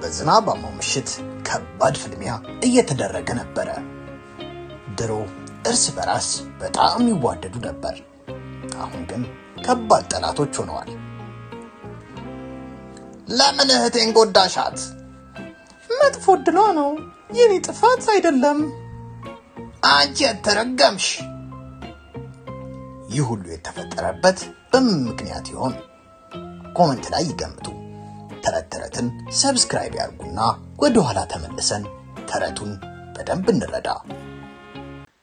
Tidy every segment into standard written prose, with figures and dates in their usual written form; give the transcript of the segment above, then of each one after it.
በዝናባማው ምሽት ከባድ ፍልሚያ እየተደረገ ነበር። ድሮ እርስ በራስ በጣም ይዋደዱ ነበር። አሁን ግን ከባድ ጠላቶች ሆነዋል። ለምን እህቴን ጎዳሻት? መጥፎ ድሏ ነው፣ የኔ ጥፋት አይደለም። አንቺ ተረገምሽ። ይህ ሁሉ የተፈጠረበት በምን ምክንያት ይሆን? ኮሜንት ላይ ይገምቱ። ተረተረትን ሰብስክራይብ ያርጉና ወደ ኋላ ተመልሰን ተረቱን በደንብ እንረዳ።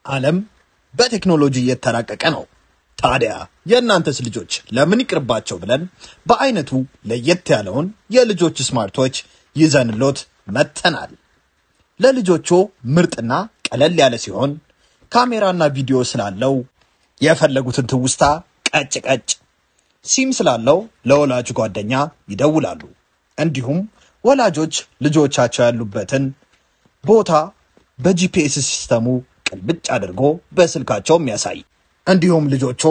ዓለም በቴክኖሎጂ እየተራቀቀ ነው። ታዲያ የእናንተስ ልጆች ለምን ይቅርባቸው ብለን በአይነቱ ለየት ያለውን የልጆች ስማርቶች ይዘንሎት መተናል። ለልጆቹ ምርጥና ቀለል ያለ ሲሆን ካሜራና ቪዲዮ ስላለው የፈለጉትን ትውስታ ቀጭ ሲም ስላለው ለወላጅ ጓደኛ ይደውላሉ። እንዲሁም ወላጆች ልጆቻቸው ያሉበትን ቦታ በጂፒኤስ ሲስተሙ ቅልብጭ አድርጎ በስልካቸው የሚያሳይ እንዲሁም ልጆቹ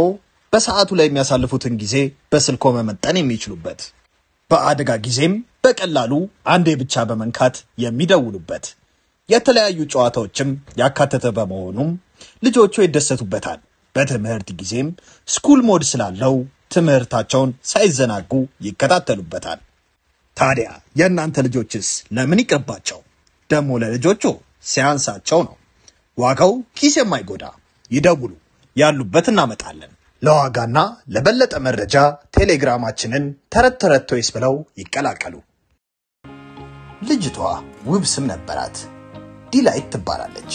በሰዓቱ ላይ የሚያሳልፉትን ጊዜ በስልኮ መመጠን የሚችሉበት በአደጋ ጊዜም በቀላሉ አንዴ ብቻ በመንካት የሚደውሉበት የተለያዩ ጨዋታዎችም ያካተተ በመሆኑም ልጆቹ ይደሰቱበታል። በትምህርት ጊዜም ስኩል ሞድ ስላለው ትምህርታቸውን ሳይዘናጉ ይከታተሉበታል። ታዲያ የእናንተ ልጆችስ ለምን ይቅርባቸው? ደሞ ለልጆቹ ሲያንሳቸው ነው። ዋጋው ኪስ የማይጎዳ ይደውሉ፣ ያሉበት እናመጣለን። ለዋጋና ለበለጠ መረጃ ቴሌግራማችንን ተረት ቶይስ ብለው ይቀላቀሉ። ልጅቷ ውብ ስም ነበራት። ዲላይት ትባላለች።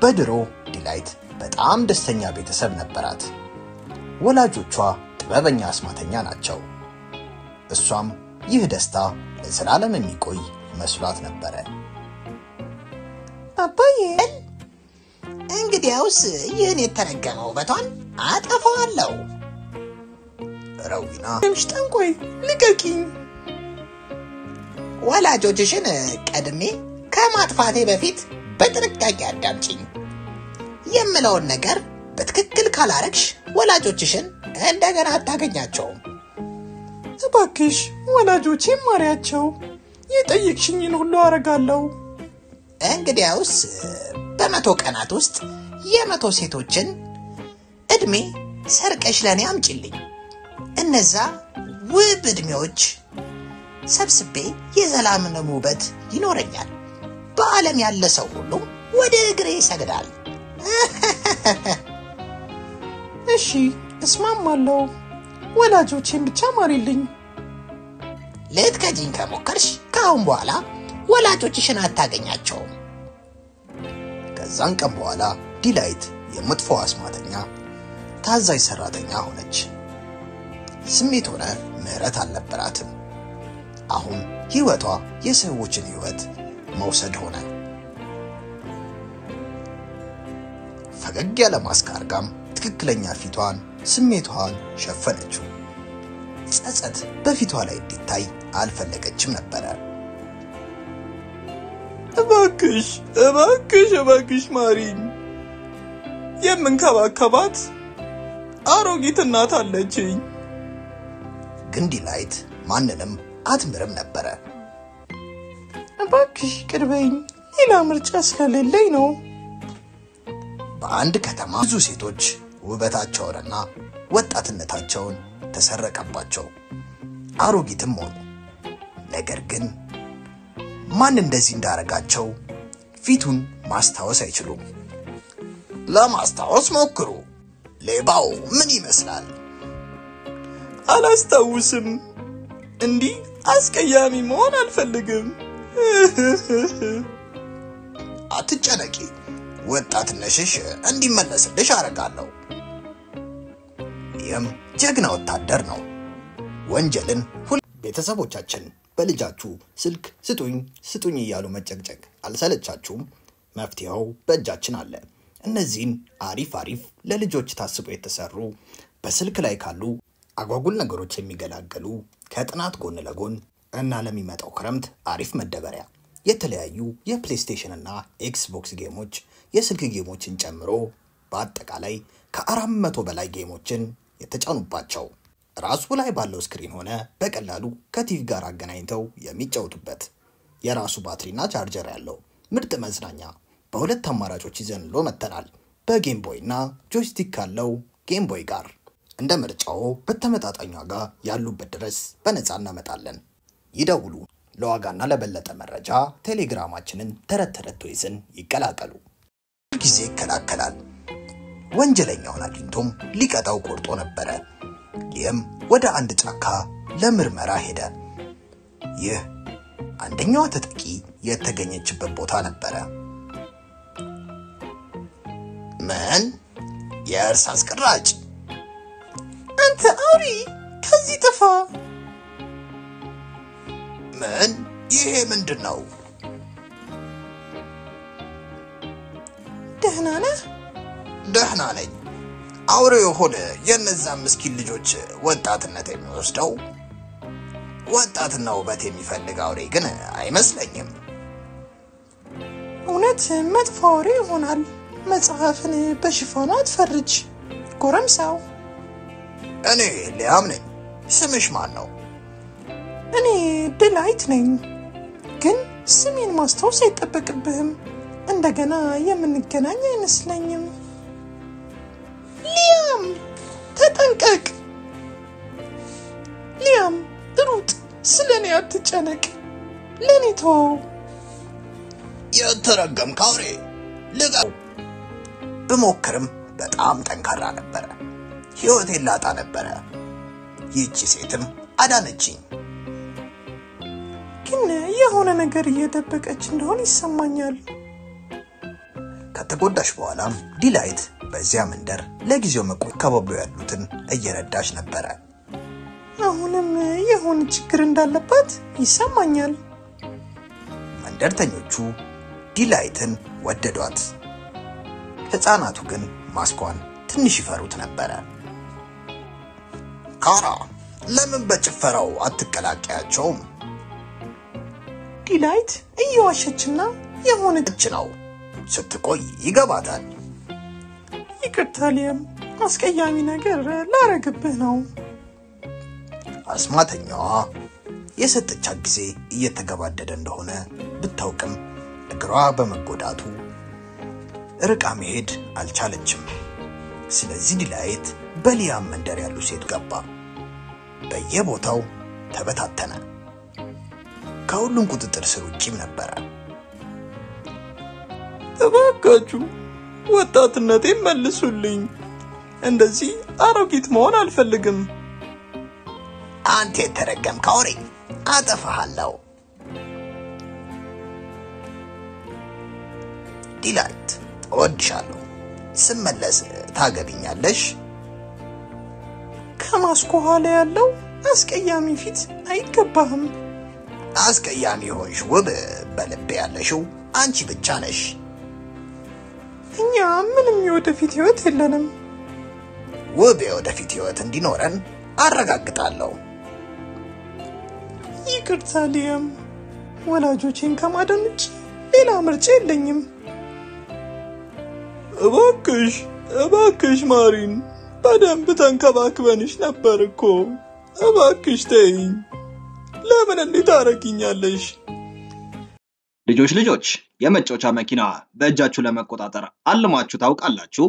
በድሮ ዲላይት በጣም ደስተኛ ቤተሰብ ነበራት። ወላጆቿ ጥበበኛ አስማተኛ ናቸው። እሷም ይህ ደስታ ለዘላለም የሚቆይ መስሏት ነበር። አባዬ እንግዲያውስ ይህን የተረገመው ውበቷን አጠፋዋለሁ። ረዊና ጠንቋይ ልቀቂኝ። ወላጆችሽን ቀድሜ ከማጥፋቴ በፊት በጥንቃቄ አዳምጪኝ። የምለውን ነገር በትክክል ካላረግሽ ወላጆችሽን እንደገና አታገኛቸውም። እባክሽ ወላጆቼን ማሪያቸው፣ የጠየቅሽኝን ሁሉ አረጋለሁ። እንግዲያውስ በ100 ቀናት ውስጥ የ100 ሴቶችን እድሜ ሰርቀሽ ለኔ አምጪልኝ። እነዛ ውብ እድሜዎች ሰብስቤ የዘላለም ውበት ይኖረኛል። በዓለም ያለ ሰው ሁሉ ወደ እግሬ ይሰግዳል። እሺ እስማማለሁ። ወላጆቼን ብቻ ማሪልኝ። ልትከጂኝ ከሞከርሽ ከአሁን በኋላ ወላጆችሽን አታገኛቸውም። ከዛን ቀን በኋላ ዲላይት የመጥፎ አስማተኛ ታዛዥ ሰራተኛ ሆነች። ስሜት ሆነ ምህረት አልነበራትም። አሁን ህይወቷ የሰዎችን ህይወት መውሰድ ሆነ። ፈገግ ያለ ማስክ አርጋም ትክክለኛ ፊቷን ስሜቷን ሸፈነችው። ጸጸት በፊቷ ላይ እንዲታይ አልፈለገችም ነበር። እባክሽ ማሪኝ። የምንከባከባት አሮጊት እናት አለችኝ። ግን ዲላይት ማንንም አትምርም ነበር። እባክሽ ቅርበኝ፣ ሌላ ምርጫ ስለሌለኝ ነው። በአንድ ከተማ ብዙ ሴቶች ውበታቸውንና ወጣትነታቸውን ተሰረቀባቸው። አሮጊትም ሆኑ። ነገር ግን ማን እንደዚህ እንዳረጋቸው ፊቱን ማስታወስ አይችሉም። ለማስታወስ ሞክሩ። ሌባው ምን ይመስላል? አላስታውስም። እንዲህ አስቀያሚ መሆን አልፈልግም። አትጨነቂ፣ ወጣትነትሽ እንዲመለስልሽ አረጋለሁ። ይህም ጀግና ወታደር ነው። ወንጀልን ቤተሰቦቻችን በልጃችሁ ስልክ ስጡኝ እያሉ መጨቅጨቅ አልሰለቻችሁም? መፍትሄው በእጃችን አለ። እነዚህን አሪፍ ለልጆች ታስቦ የተሰሩ በስልክ ላይ ካሉ አጓጉል ነገሮች የሚገላገሉ ከጥናት ጎን ለጎን እና ለሚመጣው ክረምት አሪፍ መደበሪያ የተለያዩ የፕሌይስቴሽን እና ኤክስቦክስ ጌሞች የስልክ ጌሞችን ጨምሮ በአጠቃላይ ከ400 በላይ ጌሞችን የተጫኑባቸው ራሱ ላይ ባለው ስክሪን ሆነ በቀላሉ ከቲቪ ጋር አገናኝተው የሚጫወቱበት የራሱ ባትሪና ቻርጀር ያለው ምርጥ መዝናኛ በሁለት አማራጮች ይዘንሎ መተናል። በጌም ቦይ እና ጆይስቲክ ካለው ጌም ቦይ ጋር እንደ ምርጫው በተመጣጣኝ ዋጋ ያሉበት ድረስ በነፃ እናመጣለን። ይደውሉ። ለዋጋና ለበለጠ መረጃ ቴሌግራማችንን ተረት ቶይዝን ይቀላቀሉ። ጊዜ ይከላከላል። ወንጀለኛውን አግኝቶም ሊቀጣው ቆርጦ ነበር። ይህም ወደ አንድ ጫካ ለምርመራ ሄደ። ይህ አንደኛዋ ተጠቂ የተገኘችበት ቦታ ነበር። ምን? የእርሳስ ቅራጭ! አንተ አውሪ ከዚህ ጥፋ! ምን? ይሄ ምንድነው? ደህና ነህ? ደህና ነኝ። አውሬ የሆነ የነዛ ምስኪን ልጆች ወጣትነት የሚወስደው ወጣትና ውበት የሚፈልግ አውሬ ግን አይመስለኝም። እውነት መጥፎ አውሬ ይሆናል። መጽሐፍን በሽፋኑ አትፈርጅ ጎረምሳው። እኔ ሊያም ነኝ። ስምሽ ማን ነው? እኔ ዲላይት ነኝ። ግን ስሜን ማስታወስ አይጠበቅብህም። እንደገና የምንገናኝ አይመስለኝም። ሊያም ተጠንቀቅ! ሊያም ሩጥ! ስለኔ አትጨነቅ። ለኔ ተው። የተረገምክ አውሬ! ልቀው! ብሞክርም በጣም ጠንካራ ነበር። ሕይወቴን ላጣ ነበር። ይህች ሴትም አዳነችኝ። ግን የሆነ ነገር እየደበቀች እንደሆነ ይሰማኛል። ከተጎዳሽ በኋላም ዲላይት በዚያ መንደር ለጊዜው መቆየት ያሉትን እየረዳሽ ነበር። አሁንም የሆነ ችግር እንዳለባት ይሰማኛል። መንደርተኞቹ ዲላይትን ወደዷት። ህፃናቱ ግን ማስኳን ትንሽ ይፈሩት ነበር። ካራ ለምን በጭፈራው አትቀላቀያቸውም? ዲላይት እየዋሸችና የሆነች ነው። ስትቆይ ይገባታል። ይቅርታ ሊያም፣ አስቀያሚ ነገር ላረግብህ ነው። አስማተኛዋ የሰጠቻት ጊዜ እየተገባደደ እንደሆነ ብታውቅም እግሯ በመጎዳቱ ርቃ መሄድ አልቻለችም። ስለዚህ ዲላይት በሊያም መንደር ያሉ ሴት ገባ። በየቦታው ተበታተነ። ከሁሉም ቁጥጥር ስር ውጪም ነበር። እባካችሁ ወጣትነቴን መልሱልኝ። እንደዚህ አሮጊት መሆን አልፈልግም። አንተ የተረገምክ አውሬ! አጠፋሃለሁ። ዲላይት እወድሻለሁ። ስመለስ ታገቢኛለሽ። ከማስኩ ኋላ ያለው አስቀያሚ ፊት አይገባህም። አስቀያሚ ሆንሽ ውብ፣ በልቤ ያለሽው አንቺ ብቻ ነሽ። እኛ ምንም የወደፊት ህይወት የለንም። ውብ የወደፊት ህይወት እንዲኖረን አረጋግጣለሁ። ይቅርታ ሊያም፣ ወላጆቼን ከማዳን ውጪ ሌላ ምርጫ የለኝም። እባክሽ ማሪን፣ በደንብ ተንከባክበንሽ ነበር እኮ። እባክሽ ተይኝ። ለምን እንዴት ታረጊኛለሽ? ልጆች የመጫወቻ መኪና በእጃችሁ ለመቆጣጠር አልማችሁ ታውቃላችሁ?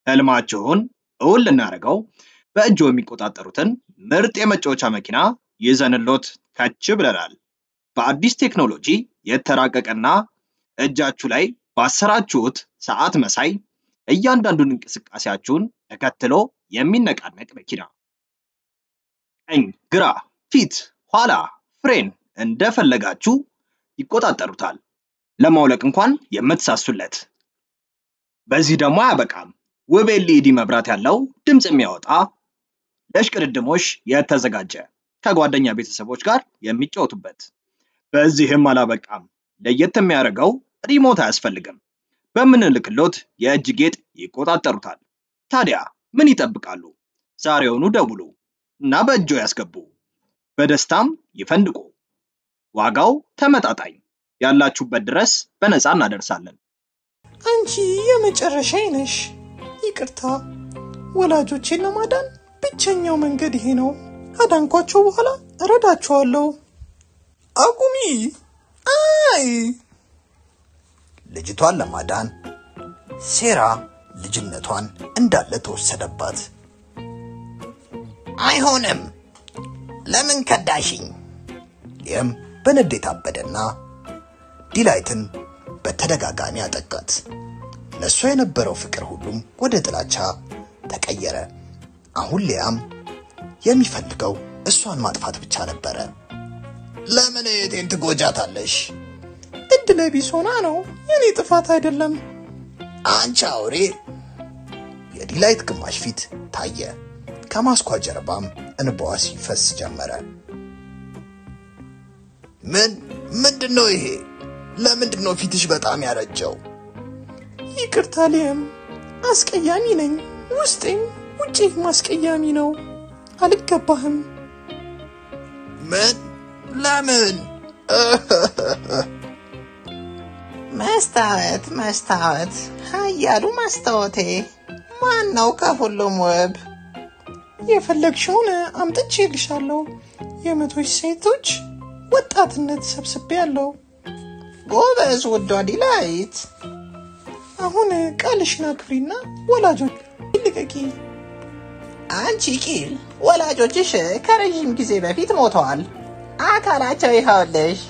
ህልማችሁን እውን ልናደርገው በእጆ የሚቆጣጠሩትን ምርጥ የመጫወቻ መኪና ይዘንሎት ከች ብለናል። በአዲስ ቴክኖሎጂ የተራቀቀና እጃችሁ ላይ ባሰራችሁት ሰዓት መሳይ እያንዳንዱን እንቅስቃሴያችሁን ተከትሎ የሚነቃነቅ መኪና። ቀኝ፣ ግራ፣ ፊት፣ ኋላ፣ ፍሬን እንደፈለጋችሁ ይቆጣጠሩታል። ለማውለቅ እንኳን የምትሳሱለት። በዚህ ደግሞ አያበቃም። ውብ ኤልኢዲ መብራት ያለው ድምጽ የሚያወጣ ለሽቅድድሞሽ የተዘጋጀ ከጓደኛ ቤተሰቦች ጋር የሚጫወቱበት። በዚህም አላበቃም። ለየት የሚያደርገው ሪሞት አያስፈልግም። በምንልክሎት የእጅ ጌጥ ይቆጣጠሩታል። ታዲያ ምን ይጠብቃሉ? ዛሬውኑ ደውሉ እና በእጆ ያስገቡ። በደስታም ይፈንድቁ። ዋጋው ተመጣጣኝ፣ ያላችሁበት ድረስ በነፃ እናደርሳለን። አንቺ የመጨረሻዬ ነሽ። ይቅርታ፣ ወላጆቼን ለማዳን ብቸኛው መንገድ ይሄ ነው። አዳንኳቸው በኋላ እረዳቸዋለሁ። አቁሚ! አይ! ልጅቷን ለማዳን ሴራ ልጅነቷን እንዳለ ተወሰደባት። አይሆንም! ለምን ከዳሽኝ? ሊያም በንዴት አበደና ዲላይትን በተደጋጋሚ አጠቃት። ለሷ የነበረው ፍቅር ሁሉም ወደ ጥላቻ ተቀየረ። አሁን ሊያም የሚፈልገው እሷን ማጥፋት ብቻ ነበረ። ለምን እህቴን ትጎጃታለሽ? እድለ ቢስ ሆና ነው፣ የኔ ጥፋት አይደለም። አንቺ አውሬ! የዲላይት ግማሽ ፊት ታየ። ከማስኳ ጀርባም እንባዋ ሲፈስ ጀመረ። ምንድነው ይሄ? ለምንድነው ፊትሽ በጣም ያረጀው? ይቅርታ ሊያም፣ አስቀያሚ ነኝ። ውስጤም ውጪም አስቀያሚ ነው። አልገባህም። ምን? ለምን? መስታወት ኃያሉ መስታወቴ፣ ማን ነው ከሁሉም ውብ? የፈለግሽውን አምጥቼልሻለሁ። የመቶች ሴቶች ወጣትነት ሰብስቤያለሁ። ጎበዝ ውዷ ዲላይት። አሁን ቃልሽን አክብሪና ወላጆች ልቀቂ። አንቺ ቂል፣ ወላጆችሽ ከረጅም ጊዜ በፊት ሞተዋል። አካላቸው ይኸውልሽ።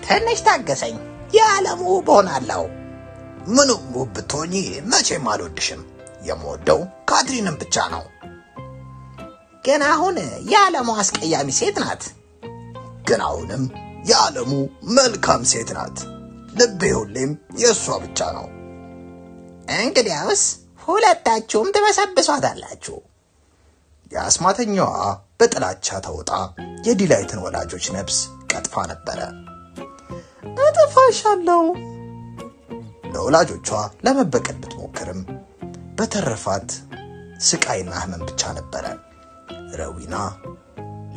ትንሽ ታገሰኝ፣ የዓለሙ ውብ ሆናለሁ። ምንም ውብ ብትሆኚ መቼም አልወድሽም። የምወደው ካትሪንን ብቻ ነው። ግን አሁን የዓለሙ አስቀያሚ ሴት ናት። ግን አሁንም የዓለሙ መልካም ሴት ናት። ልቤ ሁሌም የእሷ ብቻ ነው። እንግዲያውስ ሁለታችሁም ትበሰብሷታላችሁ። የአስማተኛዋ በጥላቻ ተውጣ የዲላይትን ወላጆች ነፍስ ቀጥፋ ነበረ። እጥፋሻለሁ። ለወላጆቿ ለመበቀል ብትሞክርም በተረፋት ስቃይና ህመም ብቻ ነበረ። ረዊና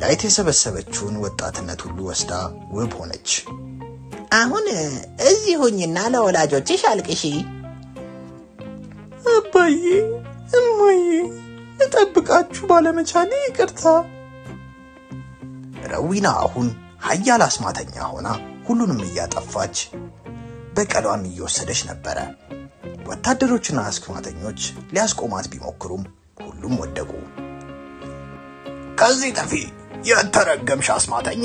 ላይት የሰበሰበችውን ወጣትነት ሁሉ ወስዳ ውብ ሆነች። አሁን እዚህ ሁኝና ለወላጆችሽ አልቅሺ። አባዬ፣ እማዬ፣ ልጠብቃችሁ ባለመቻሌ ይቅርታ። ረዊና አሁን ኃያል አስማተኛ ሆና ሁሉንም እያጠፋች በቀሏን እየወሰደች ነበረ። ወታደሮችና አስማተኞች ሊያስቆማት ቢሞክሩም ሁሉም ወደቁ። ከዚህ ጠፊ የተረገምሽ አስማተኛ!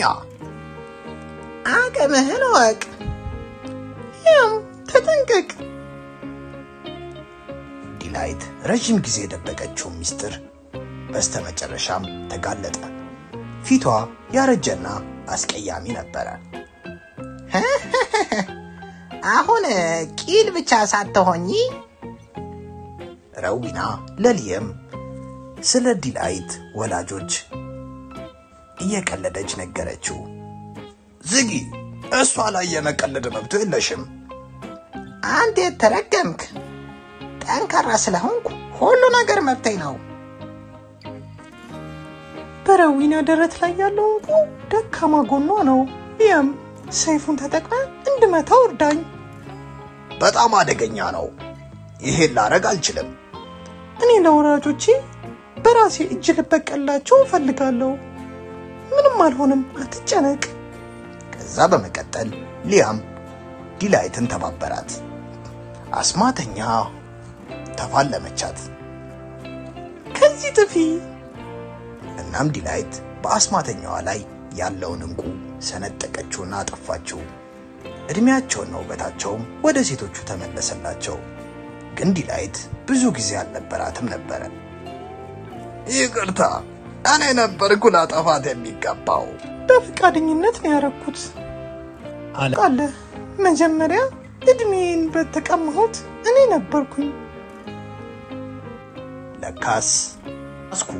አቅምህን ወቅ። ያም ተጠንቀቅ። ዲላይት ረጅም ጊዜ የደበቀችው ሚስጥር በስተመጨረሻም ተጋለጠ። ፊቷ ያረጀና አስቀያሚ ነበረ። አሁን ቂል ብቻ ሳትሆኚ ረዊና ለሊየም ስለ ዲላይት ወላጆች እየቀለደች ነገረችው። ዝጊ! እሷ ላይ የመቀለድ መብቱ የለሽም። አንተ የተረገምክ! ጠንካራ ስለሆንኩ ሁሉ ነገር መብቴ ነው። በረዊና ደረት ላይ ያለው እንቁ ደካማ ጎኗ ነው። ያም ሰይፉን ተጠቅመ እንድመታው እርዳኝ። በጣም አደገኛ ነው። ይሄን ላረግ አልችልም። እኔ ለወላጆቼ በራሴ እጅ ልበቀላቸው እፈልጋለሁ። ምንም አልሆንም፣ አትጨነቅ። ከዛ በመቀጠል ሊያም ዲላይትን ተባበራት። አስማተኛ ተፋለመቻት። ከዚህ ጥፊ! እናም ዲላይት በአስማተኛዋ ላይ ያለውን እንቁ ሰነጠቀችውና አጠፋችው። እድሜያቸውና ውበታቸውም ወደ ሴቶቹ ተመለሰላቸው። ግን ዲላይት ብዙ ጊዜ አልነበራትም ነበረ። ይቅርታ፣ እኔ ነበርኩ ላጠፋት የሚገባው። በፍቃደኝነት ነው ያረኩት። አለህ መጀመሪያ እድሜን በተቀማሁት እኔ ነበርኩኝ። ለካስ ማስኩ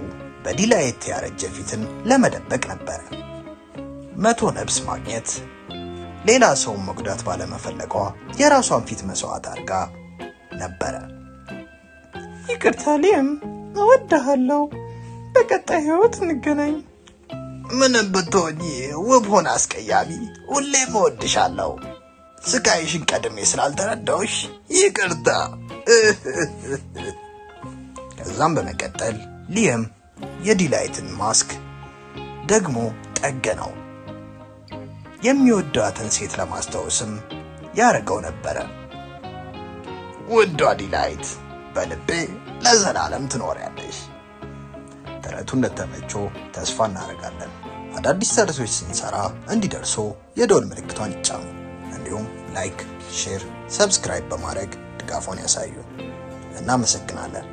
በዲላይት ያረጀ ፊትን ለመደበቅ ነበረ። 100 ነፍስ ማግኘት ሌላ ሰው መጉዳት ባለመፈለጓ የራሷን ፊት መስዋዕት አድርጋ ነበረ። ይቅርታ ሊየም፣ እወድሃለሁ። በቀጣይ ህይወት እንገናኝ። ምንም ብትሆኚ ውብ ሆነ አስቀያሚ፣ ሁሌም እወድሻለሁ። ስቃይሽን ቀድሜ ስላልተረዳሁሽ ይቅርታ። ከዛም በመቀጠል ሊየም የዲላይትን ማስክ ደግሞ ጠገነው። የሚወዳትን ሴት ለማስታወስም ያረገው ነበረ። ውዷ ዲላይት በልቤ ለዘላለም ትኖሪያለሽ። ተረቱ እንደተመቸው ተስፋ እናደርጋለን። አዳዲስ ተረቶች ስንሰራ እንዲደርሶ የደወል ምልክቷን ይጫኑ። እንዲሁም ላይክ፣ ሼር፣ ሰብስክራይብ በማድረግ ድጋፎን ያሳዩ። እናመሰግናለን።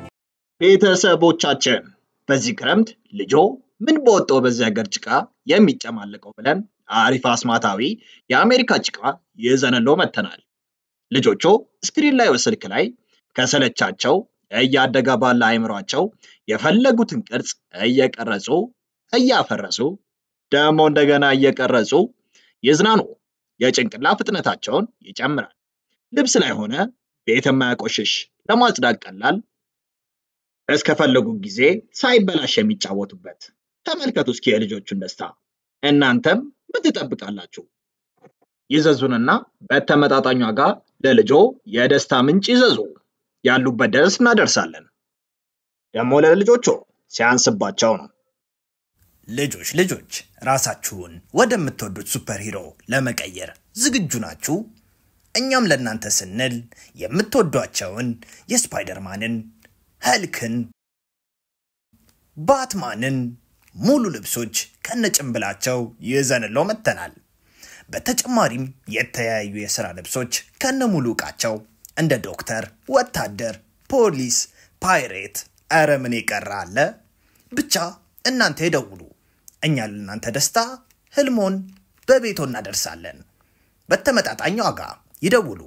ቤተሰቦቻችን በዚህ ክረምት ልጆ ምን በወጣው በዚህ ሀገር ጭቃ የሚጨማለቀው ብለን አሪፍ አስማታዊ የአሜሪካ ጭቃ ይዘንሎ መተናል። ልጆቹ ስክሪን ላይ ወስልክ ላይ ከሰለቻቸው እያደገ ባለ አይምሯቸው የፈለጉትን ቅርጽ እየቀረጹ እያፈረሱ ደግሞ እንደገና እየቀረጹ ይዝናኑ። የጭንቅላ ፍጥነታቸውን ይጨምራል። ልብስ ላይ ሆነ ቤት የማያቆሽሽ ለማጽዳት ቀላል እስከፈለጉ ጊዜ ሳይበላሽ የሚጫወቱበት። ተመልከቱ እስኪ የልጆቹን ደስታ። እናንተም ምን ትጠብቃላችሁ? ይዘዙንና በተመጣጣኝ ዋጋ ለልጆ የደስታ ምንጭ ይዘዙ። ያሉበት ድረስ እናደርሳለን። ደግሞ ለልጆቹ ሲያንስባቸው ነው። ልጆች ራሳችሁን ወደምትወዱት ሱፐር ሂሮ ለመቀየር ዝግጁ ናችሁ? እኛም ለእናንተ ስንል የምትወዷቸውን የስፓይደርማንን፣ ሀልክን፣ ባትማንን ሙሉ ልብሶች ከነጭምብላቸው ይዘንለው መተናል። በተጨማሪም የተለያዩ የሥራ ልብሶች ከነሙሉ ዕቃቸው እንደ ዶክተር፣ ወታደር፣ ፖሊስ፣ ፓይሬት፣ ኧረ ምን ይቀር አለ። ብቻ እናንተ ይደውሉ። እኛ ለእናንተ ደስታ ህልሞን በቤቶ እናደርሳለን። በተመጣጣኝ ዋጋ ይደውሉ።